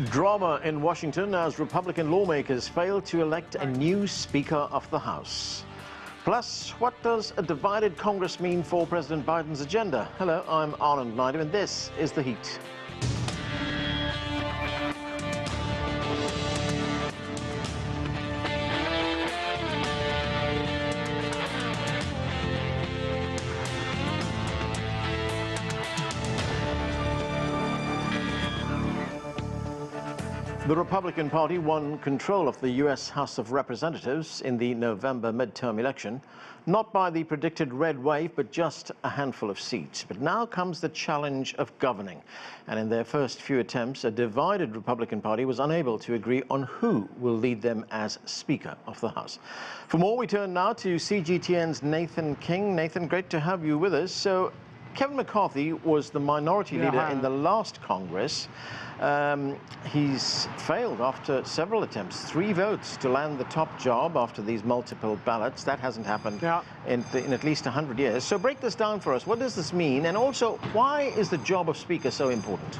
Drama in Washington as Republican lawmakers fail to elect a new Speaker of the House. Plus, what does a divided Congress mean for President Biden's agenda? Hello, I'm Anand Naidu, and this is The Heat. The Republican Party won control of the U.S. House of Representatives in the November midterm election, not by the predicted red wave, but just a handful of seats. But now comes the challenge of governing. And in their first few attempts, a divided Republican Party was unable to agree on who will lead them as Speaker of the House. For more, we turn now to CGTN's Nathan King. Nathan, great to have you with us. So, Kevin McCarthy was the minority leader in the last Congress. He's failed after several attempts, 3 votes to land the top job after these multiple ballots. That hasn't happened in at least 100 years. So break this down for us. What does this mean? And also, why is the job of Speaker so important?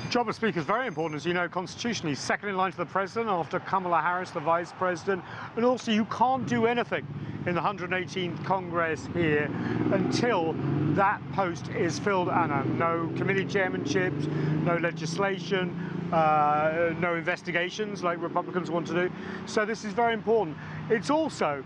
Job of Speaker is very important, as you know, constitutionally. Second in line to the President after Kamala Harris, the Vice President. And also, you can't do anything in the 118th Congress here until that post is filled, Anna. No committee chairmanships, no legislation, no investigations like Republicans want to do. So this is very important. It's also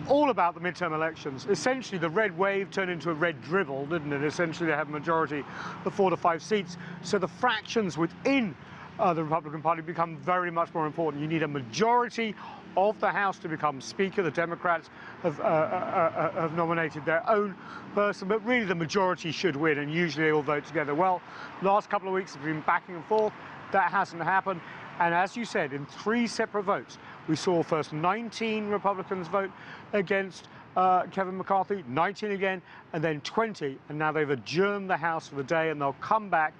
all about the midterm elections. Essentially, the red wave turned into a red dribble, didn't it? Essentially, they have a majority of 4 to 5 seats. So the fractions within the Republican Party become very much more important. You need a majority of the House to become Speaker. The Democrats have nominated their own person, but really the majority should win, and usually they all vote together. Well, last couple of weeks have been backing and forth. That hasn't happened. And as you said, in 3 separate votes, we saw first 19 Republicans vote against Kevin McCarthy, 19 again, and then 20. And now they've adjourned the House for the day, and they'll come back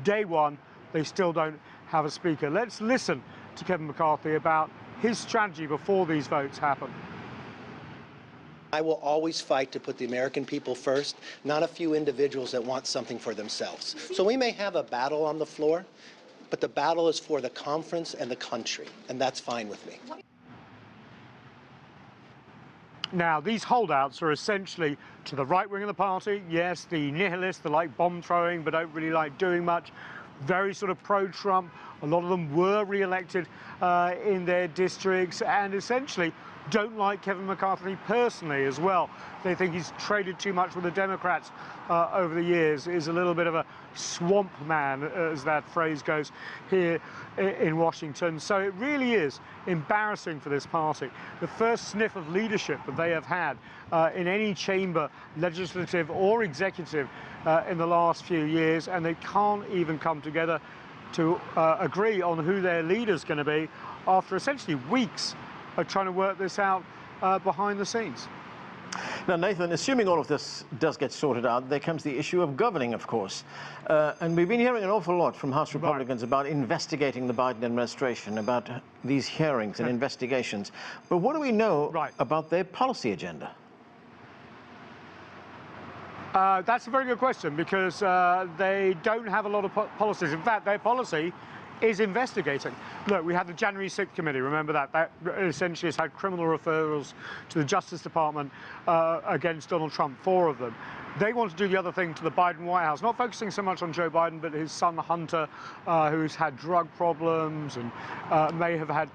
day one. They still don't have a Speaker. Let's listen to Kevin McCarthy about his strategy before these votes happen. I will always fight to put the American people first, not a few individuals that want something for themselves. So we may have a battle on the floor, but the battle is for the conference and the country, and that's fine with me. Now, these holdouts are essentially to the right wing of the party. Yes, the nihilists, they like bomb throwing, but don't really like doing much. Very sort of pro-Trump. A lot of them were re-elected in their districts and essentially don't like Kevin McCarthy personally as well. They think he's traded too much with the Democrats over the years, is a little bit of a swamp man, as that phrase goes, here in Washington. So it really is embarrassing for this party. The first sniff of leadership that they have had in any chamber, legislative or executive, in the last few years, and they can't even come together to agree on who their leader's going to be after essentially weeks of trying to work this out behind the scenes. Now, Nathan, assuming all of this does get sorted out, there comes the issue of governing, of course. And we've been hearing an awful lot from House Republicans about investigating the Biden administration, about these hearings and investigations. But what do we know about their policy agenda? That's a very good question, because they don't have a lot of policies. In fact, their policy is investigating. Look, we had the January 6th committee, remember that? That essentially has had criminal referrals to the Justice Department against Donald Trump, 4 of them. They want to do the other thing to the Biden White House, not focusing so much on Joe Biden, but his son Hunter, who's had drug problems and may have had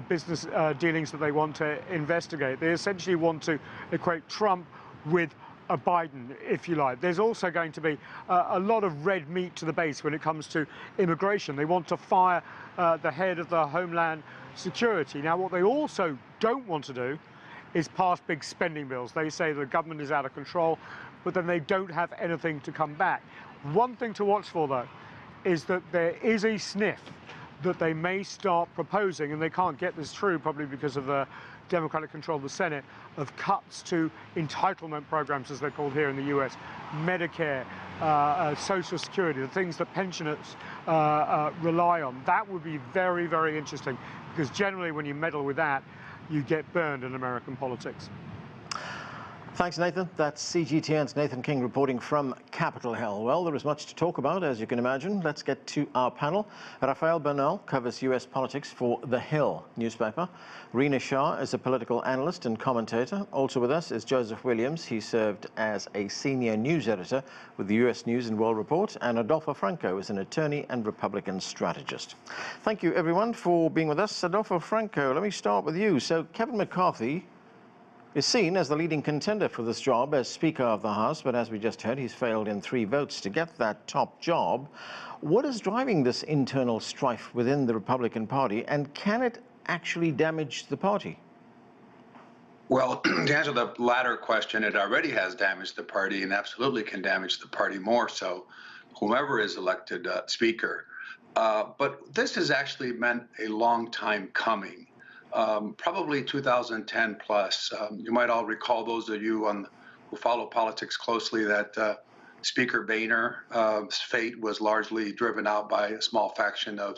business dealings that they want to investigate. They essentially want to equate Trump with a Biden, if you like. There's also going to be a lot of red meat to the base when it comes to immigration. They want to fire the head of the Homeland Security. Now, what they also don't want to do is pass big spending bills. They say the government is out of control, but then they don't have anything to come back. One thing to watch for, though, is that there is a sniff that they may start proposing, and they can't get this through probably because of the Democratic control of the Senate, of cuts to entitlement programs, as they're called here in the US, Medicare, Social Security, the things that pensioners rely on. That would be very, very interesting, because generally when you meddle with that, you get burned in American politics. Thanks, Nathan. That's CGTN's Nathan King reporting from Capitol Hill. Well, there is much to talk about, as you can imagine. Let's get to our panel. Rafael Bernal covers U.S. politics for The Hill newspaper. Rina Shah is a political analyst and commentator. Also with us is Joseph Williams. He served as a senior news editor with the U.S. News and World Report. And Adolfo Franco is an attorney and Republican strategist. Thank you, everyone, for being with us. Adolfo Franco, let me start with you. So Kevin McCarthy is seen as the leading contender for this job as Speaker of the House, but as we just heard, he's failed in 3 votes to get that top job. What is driving this internal strife within the Republican Party, and can it actually damage the party? Well, to answer the latter question, it already has damaged the party and absolutely can damage the party more so, whomever is elected Speaker. But this has actually meant a long time coming. Probably 2010 plus. You might all recall, those of you who follow politics closely, that Speaker Boehner's fate was largely driven out by a small faction of,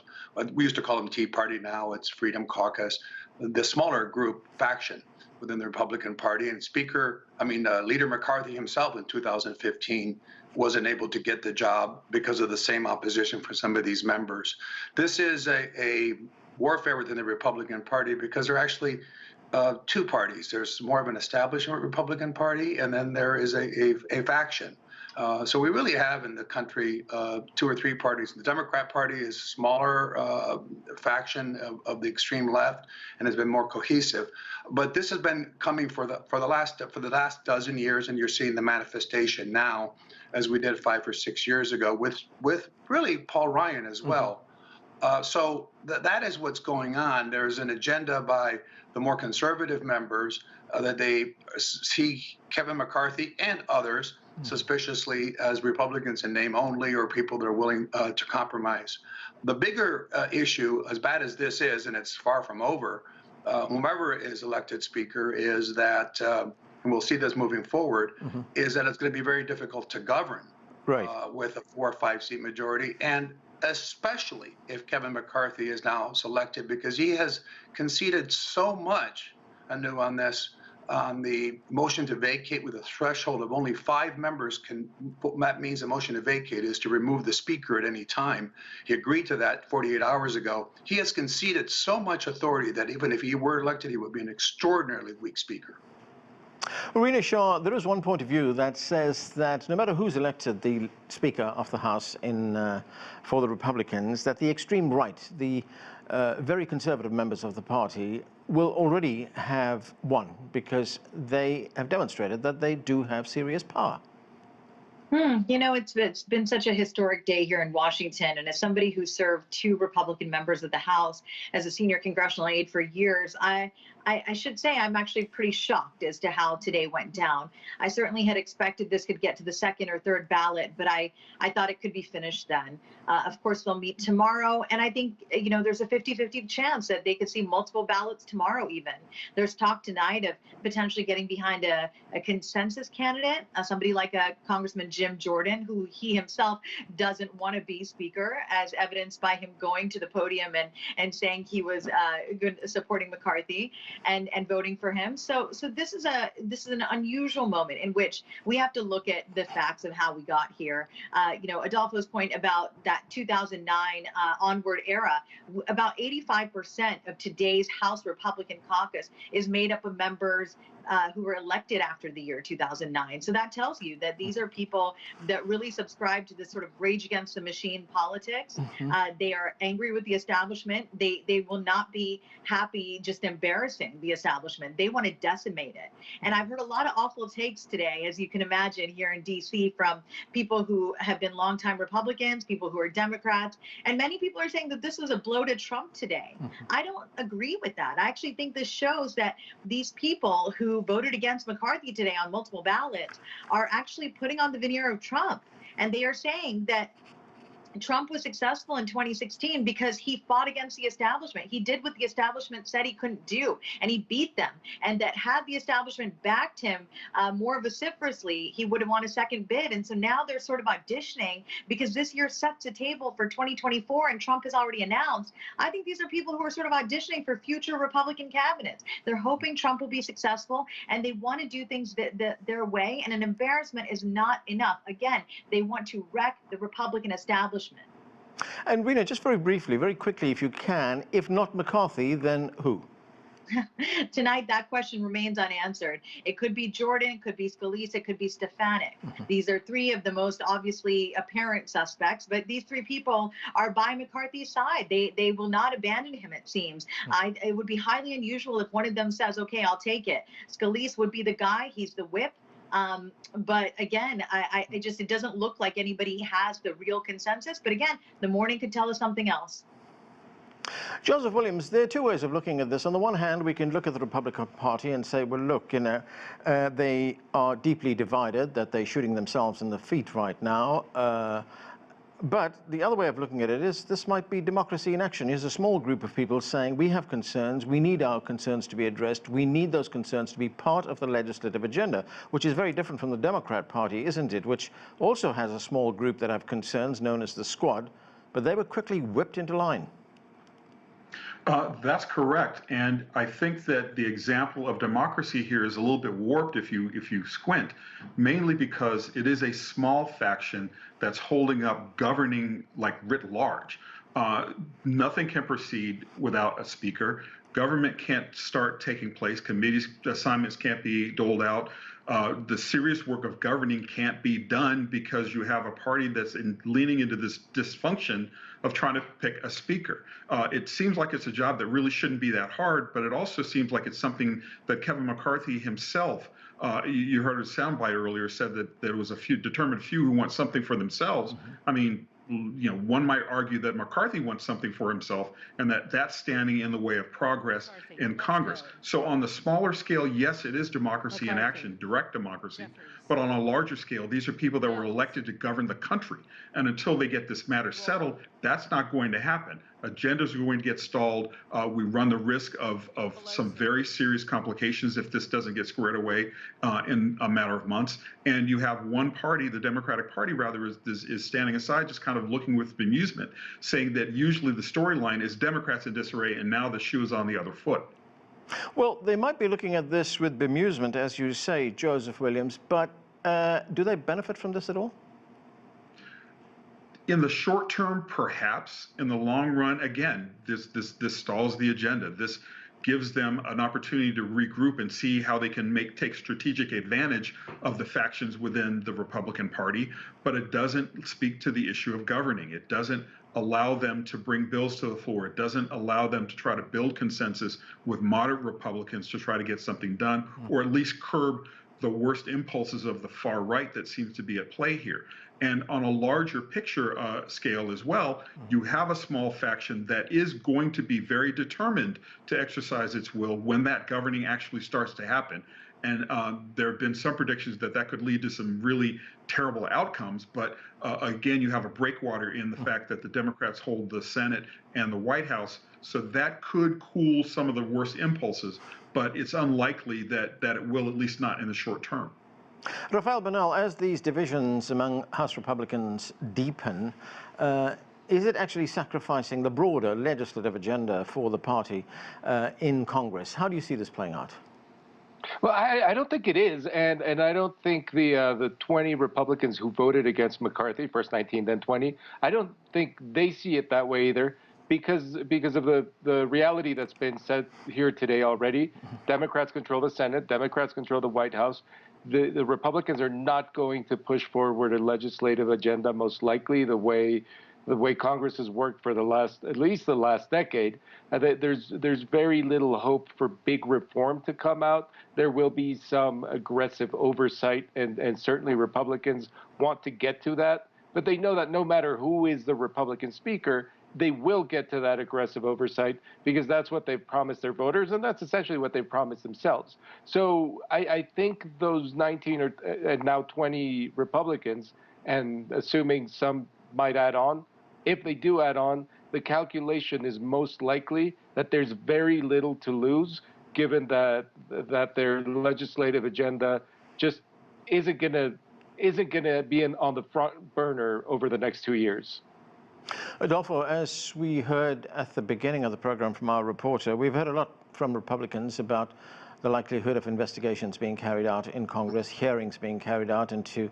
we used to call them Tea Party, now it's Freedom Caucus, the smaller group faction within the Republican Party. And Leader McCarthy himself in 2015 wasn't able to get the job because of the same opposition for some of these members. This is a warfare within the Republican Party because there are actually 2 parties. There's more of an establishment Republican Party, and then there is a faction. So we really have in the country 2 or 3 parties. The Democrat Party is a smaller faction of the extreme left and has been more cohesive. But this has been coming for the last dozen years, and you're seeing the manifestation now, as we did 5 or 6 years ago with really Paul Ryan as well. So that is what's going on. There's an agenda by the more conservative members that they see Kevin McCarthy and others suspiciously as Republicans in name only, or people that are willing to compromise. The bigger issue, as bad as this is, and it's far from over, whomever is elected Speaker, is that, and we'll see this moving forward, is that it's going to be very difficult to govern with a 4 or 5 seat majority, and especially if Kevin McCarthy is now selected, because he has conceded so much anew on this, on the motion to vacate with a threshold of only 5 members. What that means, a motion to vacate is to remove the Speaker at any time. He agreed to that 48 hours ago. He has conceded so much authority that even if he were elected, he would be an extraordinarily weak Speaker. Rina Shah, there is one point of view that says that no matter who's elected the Speaker of the House for the Republicans, that the extreme right, the very conservative members of the party, will already have won because they have demonstrated that they do have serious power. You know, it's been such a historic day here in Washington, and as somebody who served 2 Republican members of the House as a senior congressional aide for years, I should say I'm actually pretty shocked as to how today went down. I certainly had expected this could get to the 2nd or 3rd ballot, but I thought it could be finished then. Of course, they'll meet tomorrow, and I think, you know, there's a 50-50 chance that they could see multiple ballots tomorrow even. There's talk tonight of potentially getting behind a consensus candidate, somebody like a Congressman Jim Jordan, who he himself doesn't want to be Speaker, as evidenced by him going to the podium and saying he was supporting McCarthy and voting for him. So this is an unusual moment in which we have to look at the facts of how we got here. You know, Adolfo's point about that 2009 onward era, about 85% of today's House Republican caucus is made up of members who were elected after the year 2009. So that tells you that these are people that really subscribe to this sort of rage against the machine politics. They are angry with the establishment. They will not be happy just embarrassing the establishment. They want to decimate it. And I've heard a lot of awful takes today, as you can imagine, here in D.C. from people who have been longtime Republicans, people who are Democrats, and many people are saying that this was a blow to Trump today. I don't agree with that. I actually think this shows that these people who voted against McCarthy today on multiple ballots are actually putting on the veneer of Trump. And they are saying that Trump was successful in 2016 because he fought against the establishment. He did what the establishment said he couldn't do, and he beat them. And that had the establishment backed him more vociferously, he would have won a second bid. And so now they're sort of auditioning because this year sets a table for 2024, and Trump has already announced. I think these are people who are sort of auditioning for future Republican cabinets. They're hoping Trump will be successful, and they want to do things their way. And an embarrassment is not enough. Again, they want to wreck the Republican establishment. And Rina, just very briefly, very quickly, if you can, if not McCarthy, then who? Tonight, that question remains unanswered. It could be Jordan, it could be Scalise, it could be Stefanik. These are three of the most obviously apparent suspects, but these three people are by McCarthy's side. They will not abandon him, it seems. It would be highly unusual if one of them says, okay, I'll take it. Scalise would be the guy, he's the whip. But again, it doesn't look like anybody has the real consensus. But again, the morning could tell us something else. Joseph Williams, there are two ways of looking at this. On the one hand, we can look at the Republican Party and say, well, look, they are deeply divided, that they're shooting themselves in the feet right now. But the other way of looking at it is this might be democracy in action. Here's a small group of people saying we have concerns, we need our concerns to be addressed, we need those concerns to be part of the legislative agenda, which is very different from the Democrat Party, isn't it? Which also has a small group that have concerns known as the Squad, but they were quickly whipped into line. That's correct, and I think that the example of democracy here is a little bit warped if you squint, mainly because it is a small faction that's holding up governing like writ large. Nothing can proceed without a speaker. Government can't start taking place. Committees assignments can't be doled out. The serious work of governing can't be done because you have a party that's leaning into this dysfunction of trying to pick a speaker. It seems like it's a job that really shouldn't be that hard, but it also seems like it's something that Kevin McCarthy himself, you heard a soundbite earlier, said that there was a determined few who want something for themselves. I mean, one might argue that McCarthy wants something for himself and that's standing in the way of progress in Congress. So on the smaller scale, yes, it is democracy in action, direct democracy. But on a larger scale, these are people that were elected to govern the country. And until they get this matter settled, that's not going to happen. Agendas are going to get stalled. We run the risk of some very serious complications if this doesn't get squared away in a matter of months. And you have one party, the Democratic Party rather, is standing aside, just kind of looking with bemusement, saying that usually the storyline is Democrats in disarray and now the shoe is on the other foot. Well, they might be looking at this with bemusement, as you say, Joseph Williams, but do they benefit from this at all? In the short term, perhaps. In the long run, again, this stalls the agenda. This gives them an opportunity to regroup and see how they can take strategic advantage of the factions within the Republican Party, but it doesn't speak to the issue of governing. It doesn't allow them to bring bills to the floor. It doesn't allow them to try to build consensus with moderate Republicans to try to get something done, or at least curb the worst impulses of the far right that seems to be at play here. And on a larger picture scale as well, you have a small faction that is going to be very determined to exercise its will when that governing actually starts to happen. And there have been some predictions that could lead to some really terrible outcomes. But again, you have a breakwater in the fact that the Democrats hold the Senate and the White House. So that could cool some of the worst impulses. But it's unlikely that it will, at least not in the short term. Rafael Bernal, as these divisions among House Republicans deepen, is it actually sacrificing the broader legislative agenda for the party in Congress? How do you see this playing out? Well, I don't think it is, and I don't think the 20 Republicans who voted against McCarthy, first 19, then 20, I don't think they see it that way either, because of the reality that's been said here today already. Democrats control the Senate, Democrats control the White House. The Republicans are not going to push forward a legislative agenda, most likely the way Congress has worked for at least the last decade. There's very little hope for big reform to come out. There will be some aggressive oversight, and certainly Republicans want to get to that. But they know that no matter who is the Republican speaker, they will get to that aggressive oversight because that's what they've promised their voters, and that's essentially what they've promised themselves. So I think those 19 and now 20 Republicans, and assuming some might add on, if they do add on, the calculation is most likely that there's very little to lose, given that their legislative agenda just isn't gonna be on the front burner over the next 2 years. Adolfo, as we heard at the beginning of the program from our reporter, we've heard a lot from Republicans about the likelihood of investigations being carried out in Congress, hearings being carried out into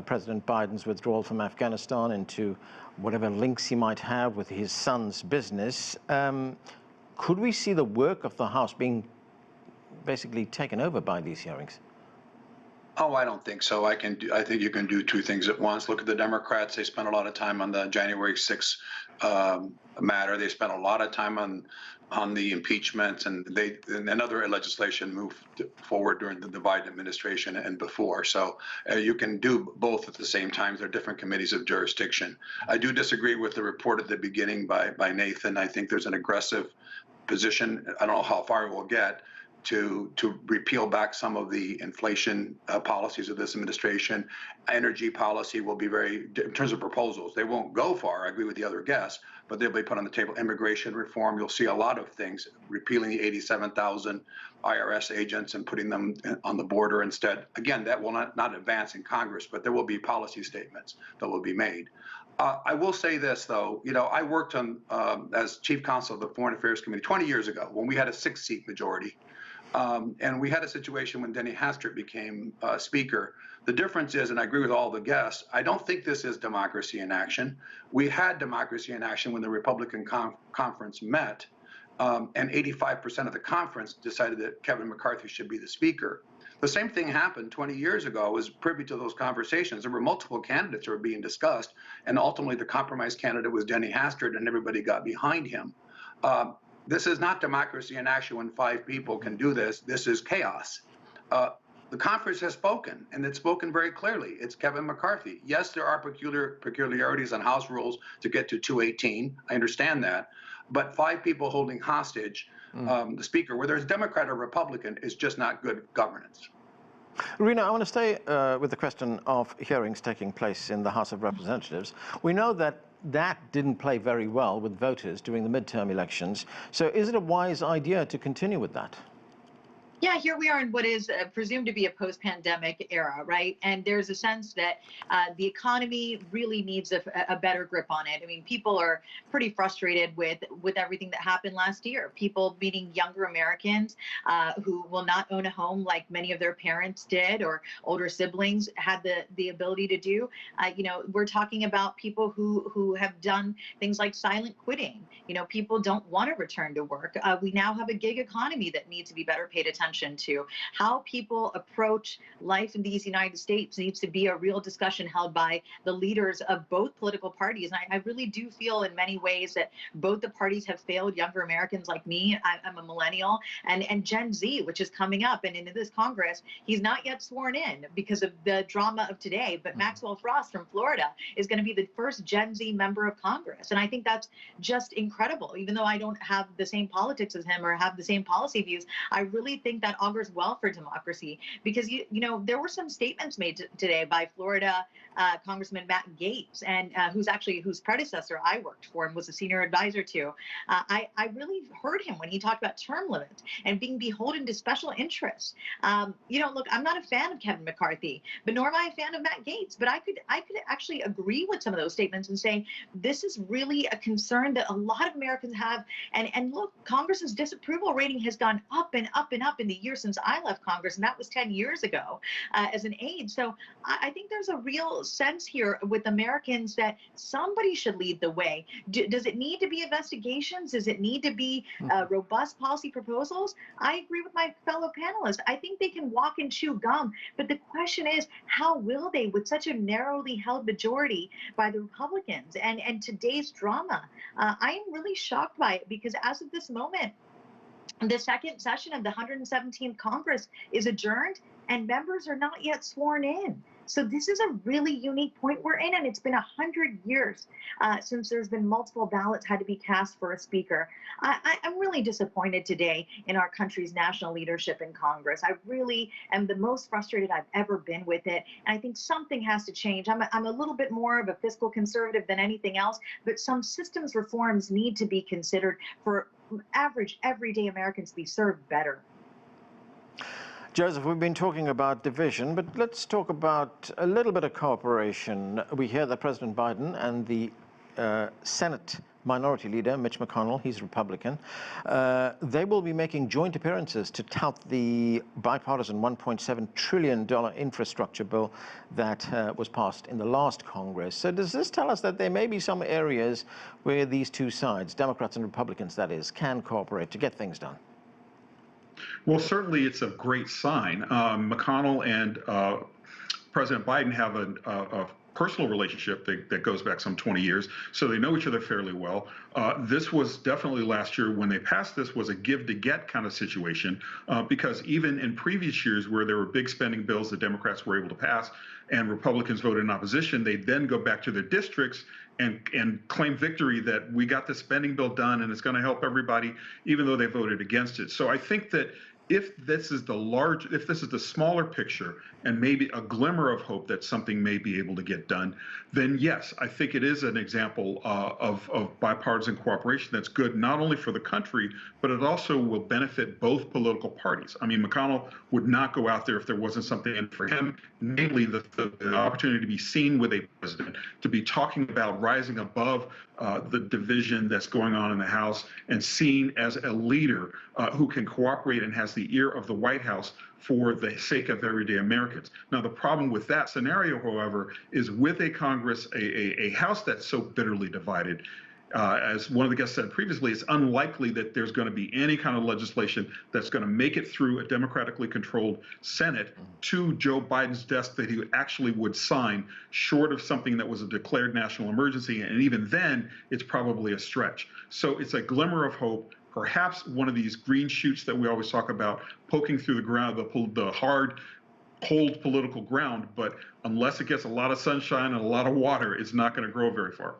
President Biden's withdrawal from Afghanistan, into whatever links he might have with his son's business. Could we see the work of the House being basically taken over by these hearings? Oh, I don't think so. I think you can do two things at once. Look at the Democrats. They spent a lot of time on the January 6th matter. They spent a lot of time on the impeachment, and other legislation moved forward during the Biden administration and before. So you can do both at the same time. They're different committees of jurisdiction. I do disagree with the report at the beginning by Nathan. I think there's an aggressive position. I don't know how far we'll get to repeal back some of the inflation policies of this administration. Energy policy will be in terms of proposals, they won't go far. I agree with the other guests, but they'll be put on the table. Immigration reform, you'll see a lot of things, repealing the 87,000 IRS agents and putting them on the border instead. Again, that will not advance in Congress, but there will be policy statements that will be made. I will say this, though. I worked on as chief counsel of the Foreign Affairs Committee 20 years ago when we had a 6-seat majority. And we had a situation when Denny Hastert became Speaker. The difference is, and I agree with all the guests, I don't think this is democracy in action. We had democracy in action when the Republican conference met, and 85% of the conference decided that Kevin McCarthy should be the Speaker. The same thing happened 20 years ago. I was privy to those conversations. There were multiple candidates that were being discussed, and ultimately the compromise candidate was Denny Hastert, and everybody got behind him. This is not democracy in action when 5 people can do this. This is chaos. The conference has spoken, and it's spoken very clearly. It's Kevin McCarthy. Yes, there are peculiarities on House rules to get to 218. I understand that. But 5 people holding hostage the Speaker, whether it's Democrat or Republican, is just not good governance. Rina, I want to stay with the question of hearings taking place in the House of Representatives. We know that didn't play very well with voters during the midterm elections. So is it a wise idea to continue with that? Yeah, here we are in what is presumed to be a post-pandemic era, right? And there's a sense that the economy really needs a better grip on it. I mean, people are pretty frustrated with everything that happened last year. People, meaning younger Americans who will not own a home like many of their parents did or older siblings had the ability to do. We're talking about people who have done things like silent quitting. People don't want to return to work. We now have a gig economy that needs to be better paid attention to. How people approach life in these United States needs to be a real discussion held by the leaders of both political parties. And I really do feel in many ways that both the parties have failed younger Americans like me. I'm a millennial, and Gen Z, which is coming up. And into this Congress, he's not yet sworn in because of the drama of today. But Maxwell Frost from Florida is going to be the first Gen Z member of Congress. And I think that's just incredible. Even though I don't have the same politics as him or have the same policy views, I really think that augurs well for democracy, because there were some statements made today by Florida Congressman Matt Gaetz, and whose predecessor I worked for and was a senior advisor to. I really heard him when he talked about term limits and being beholden to special interests. Look, I'm not a fan of Kevin McCarthy, but nor am I a fan of Matt Gaetz. But I could actually agree with some of those statements and say this is really a concern that a lot of Americans have. And look, Congress's disapproval rating has gone up and up and up in the years since I left Congress, and that was 10 years ago as an aide. So I think there's a real sense here with Americans that somebody should lead the way. Does it need to be investigations? Does it need to be robust policy proposals? I agree with my fellow panelists. I think they can walk and chew gum, but the question is, how will they with such a narrowly held majority by the Republicans and today's drama? I am really shocked by it, because as of this moment, the second session of the 117th Congress is adjourned, and members are not yet sworn in. So this is a really unique point we're in, and it's been 100 years since there's been multiple ballots had to be cast for a speaker. I'm really disappointed today in our country's national leadership in Congress. I really am the most frustrated I've ever been with it, and I think something has to change. I'm a little bit more of a fiscal conservative than anything else, but some systems reforms need to be considered for average, everyday Americans to be served better. Joseph, we've been talking about division, but let's talk about a little bit of cooperation. We hear that President Biden and the Senate Minority Leader, Mitch McConnell, he's Republican, they will be making joint appearances to tout the bipartisan $1.7 trillion infrastructure bill that was passed in the last Congress. So does this tell us that there may be some areas where these two sides, Democrats and Republicans that is, can cooperate to get things done? Well, certainly it's a great sign. McConnell and President Biden have a personal relationship that goes back some 20 years, so they know each other fairly well. This was definitely last year when they passed this was a give to get kind of situation, because even in previous years where there were big spending bills that Democrats were able to pass and Republicans voted in opposition, they'd then go back to their districts and claim victory that we got the spending bill done and it's going to help everybody, even though they voted against it. So I think that if this is the smaller picture and maybe a glimmer of hope that something may be able to get done, then yes, I think it is an example of bipartisan cooperation that's good not only for the country, but it also will benefit both political parties. I mean, McConnell would not go out there if there wasn't something in for him, namely the opportunity to be seen with a president, to be talking about rising above the division that's going on in the House and seen as a leader who can cooperate and has the ear of the White House for the sake of everyday Americans. Now, the problem with that scenario, however, is with a Congress, a House that's so bitterly divided, as one of the guests said previously, it's unlikely that there's going to be any kind of legislation that's going to make it through a democratically controlled Senate to Joe Biden's desk that he actually would sign, short of something that was a declared national emergency. And even then, it's probably a stretch. So it's a glimmer of hope. Perhaps one of these green shoots that we always talk about, poking through the ground, the hard, cold political ground. But unless it gets a lot of sunshine and a lot of water, it's not going to grow very far.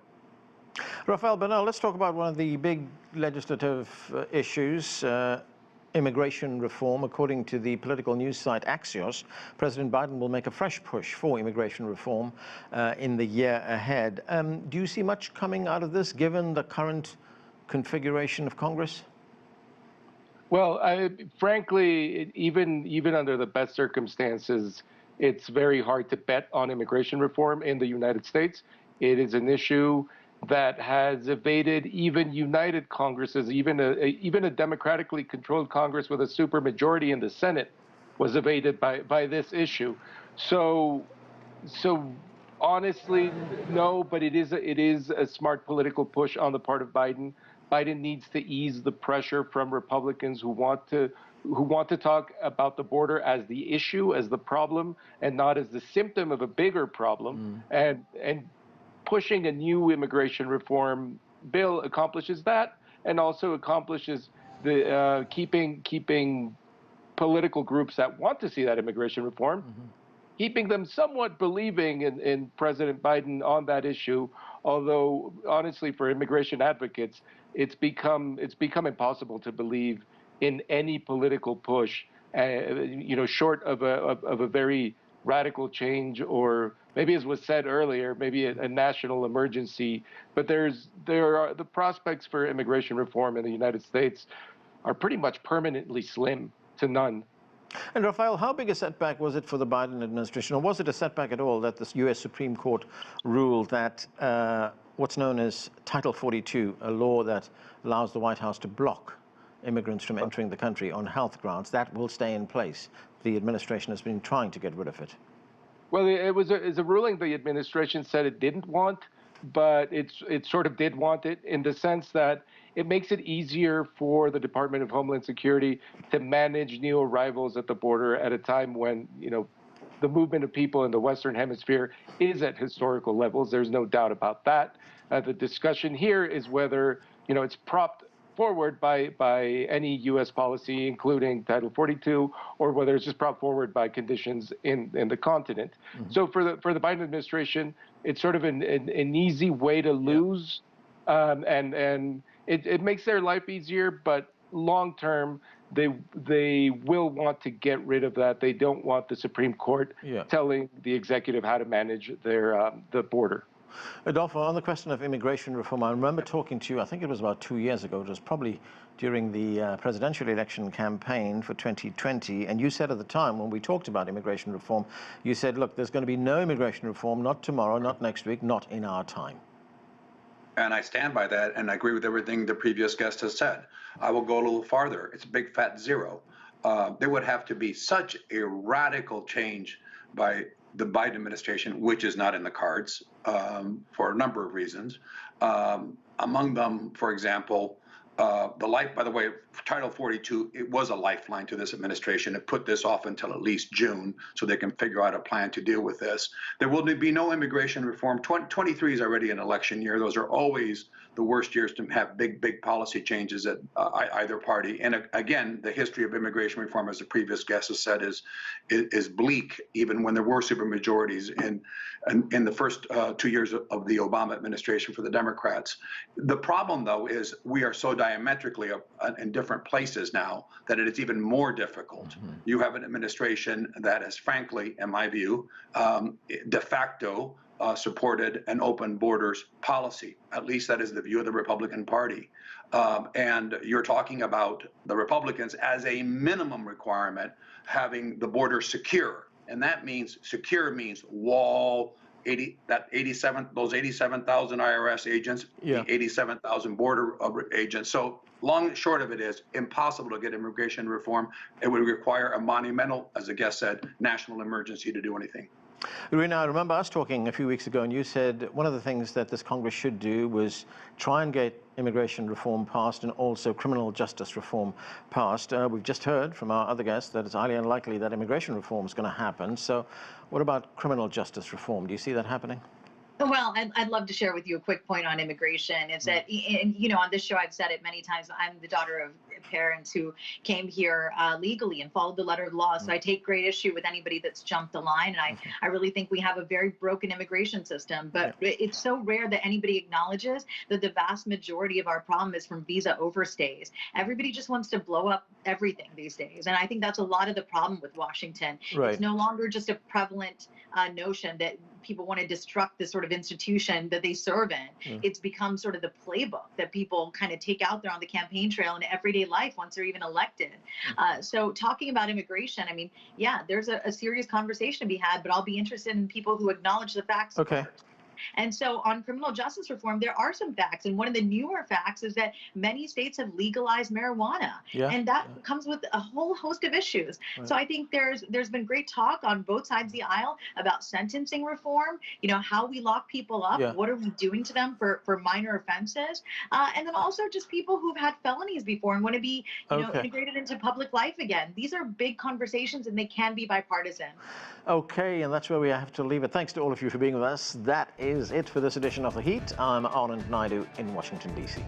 Rafael Bernal, let's talk about one of the big legislative issues, immigration reform. According to the political news site Axios, President Biden will make a fresh push for immigration reform in the year ahead. Do you see much coming out of this, given the current configuration of Congress? Well, frankly, even under the best circumstances, it's very hard to bet on immigration reform in the United States. It is an issue that has evaded even united Congresses, even a democratically controlled Congress with a supermajority in the Senate was evaded by this issue. So honestly, no, but it is a smart political push on the part of Biden. Biden needs to ease the pressure from Republicans who want to talk about the border as the issue, as the problem, and not as the symptom of a bigger problem. And pushing a new immigration reform bill accomplishes that, and also accomplishes the keeping political groups that want to see that immigration reform, keeping them somewhat believing in President Biden on that issue. Although honestly, for immigration advocates, it's become impossible to believe in any political push, short of a very radical change, or maybe, as was said earlier, maybe a national emergency. But there are the prospects for immigration reform in the United States are pretty much permanently slim to none. And Rafael, how big a setback was it for the Biden administration, or was it a setback at all that the U.S. Supreme Court ruled that what's known as Title 42, a law that allows the White House to block immigrants from entering the country on health grounds, that will stay in place? The administration has been trying to get rid of it. Well, it's a ruling the administration said it didn't want, but it sort of did want it, in the sense that it makes it easier for the Department of Homeland Security to manage new arrivals at the border at a time when, the movement of people in the Western Hemisphere is at historical levels. There's no doubt about that. The discussion here is whether, it's propped forward by any U.S. policy, including Title 42, or whether it's just brought forward by conditions in the continent. So for the Biden administration, it's sort of an easy way to lose, and it makes their life easier, but long term, they will want to get rid of that. They don't want the Supreme Court telling the executive how to manage their the border. Adolfo, on the question of immigration reform, I remember talking to you, I think it was about 2 years ago, it was probably during the presidential election campaign for 2020, and you said at the time when we talked about immigration reform, you said, look, there's going to be no immigration reform, not tomorrow, not next week, not in our time. And I stand by that, and I agree with everything the previous guest has said. I will go a little farther. It's a big fat zero. There would have to be such a radical change by the Biden administration, which is not in the cards for a number of reasons. Among them, for example, by the way, Title 42, it was a lifeline to this administration. It put this off until at least June so they can figure out a plan to deal with this. There will be no immigration reform. 23 is already an election year. Those are always the worst years to have big policy changes at either party. And again, the history of immigration reform, as the previous guest has said, is bleak, even when there were supermajorities in the first 2 years of the Obama administration for the Democrats. The problem, though, is we are so diametrically in different places now that it is even more difficult. You have an administration that has, frankly, in my view, de facto supported an open borders policy. At least that is the view of the Republican Party. And you're talking about the Republicans as a minimum requirement having the border secure. And that means secure means wall, those 87,000 IRS agents, the 87,000 border agents. So long and short of it is impossible to get immigration reform. It would require a monumental, as the guest said, national emergency to do anything. Rina, I remember us talking a few weeks ago, and you said one of the things that this Congress should do was try and get immigration reform passed and also criminal justice reform passed. We've just heard from our other guests that it's highly unlikely that immigration reform is going to happen. So what about criminal justice reform? Do you see that happening? Well, I'd love to share with you a quick point on immigration. Is that, you know, on this show, I've said it many times, I'm the daughter of parents who came here legally and followed the letter of the law. So I take great issue with anybody that's jumped the line. And I really think we have a very broken immigration system. But it's so rare that anybody acknowledges that the vast majority of our problem is from visa overstays. Everybody just wants to blow up everything these days. And I think that's a lot of the problem with Washington. It's no longer just a prevalent notion that people want to destruct this sort of institution that they serve in. It's become sort of the playbook that people kind of take out there on the campaign trail in everyday life once they're even elected. So talking about immigration, I mean, yeah, there's a serious conversation to be had, but I'll be interested in people who acknowledge the facts first. And so on criminal justice reform, there are some facts. And one of the newer facts is that many states have legalized marijuana. And that comes with a whole host of issues. So I think there's been great talk on both sides of the aisle about sentencing reform, you know, how we lock people up, what are we doing to them for minor offenses, and then also just people who've had felonies before and want to be, you know, integrated into public life again. These are big conversations and they can be bipartisan. Okay, and that's where we have to leave it. Thanks to all of you for being with us. That is it for this edition of The Heat. I'm Anand Naidu in Washington, D.C.